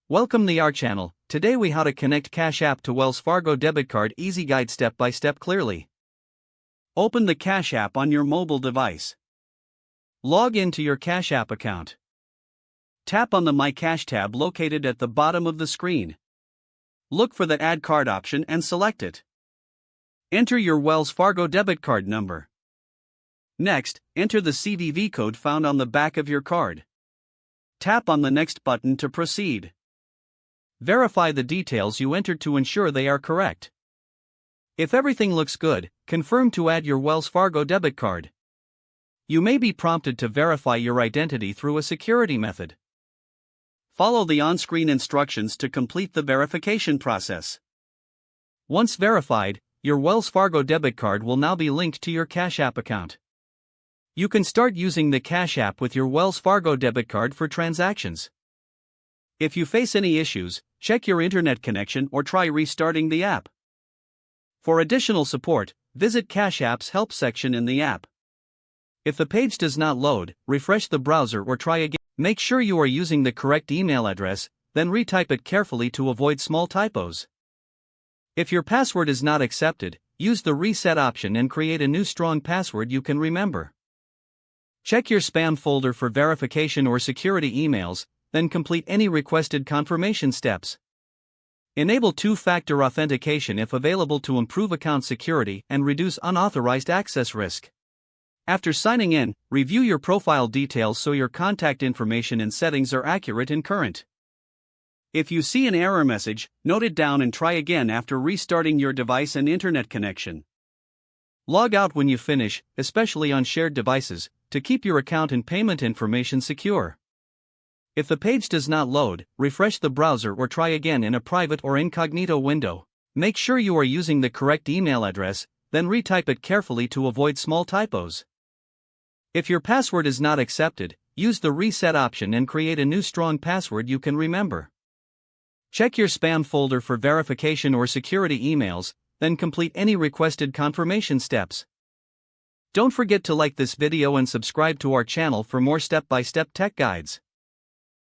Welcome to our channel. Today we how to connect Cash App to Wells Fargo debit card. Easy guide step by step clearly. Open the Cash App on your mobile device. Log into your Cash App account. Tap on the My Cash tab located at the bottom of the screen. Look for the Add Card option and select it. Enter your Wells Fargo debit card number. Next, enter the CVV code found on the back of your card. Tap on the Next button to proceed. Verify the details you entered to ensure they are correct. If everything looks good, confirm to add your Wells Fargo debit card. You may be prompted to verify your identity through a security method. Follow the on-screen instructions to complete the verification process. Once verified, your Wells Fargo debit card will now be linked to your Cash App account. You can start using the Cash App with your Wells Fargo debit card for transactions. If you face any issues, check your internet connection or try restarting the app. For additional support, visit Cash App's help section in the app. If the page does not load, refresh the browser or try again. Make sure you are using the correct email address, then retype it carefully to avoid small typos. If your password is not accepted, use the reset option and create a new strong password you can remember. Check your spam folder for verification or security emails, then complete any requested confirmation steps. Enable two-factor authentication if available to improve account security and reduce unauthorized access risk. After signing in, review your profile details so your contact information and settings are accurate and current. If you see an error message, note it down and try again after restarting your device and internet connection. Log out when you finish, especially on shared devices, to keep your account and payment information secure. If the page does not load, refresh the browser or try again in a private or incognito window. Make sure you are using the correct email address, then retype it carefully to avoid small typos. If your password is not accepted, use the reset option and create a new strong password you can remember. Check your spam folder for verification or security emails, then complete any requested confirmation steps. Don't forget to like this video and subscribe to our channel for more step-by-step tech guides.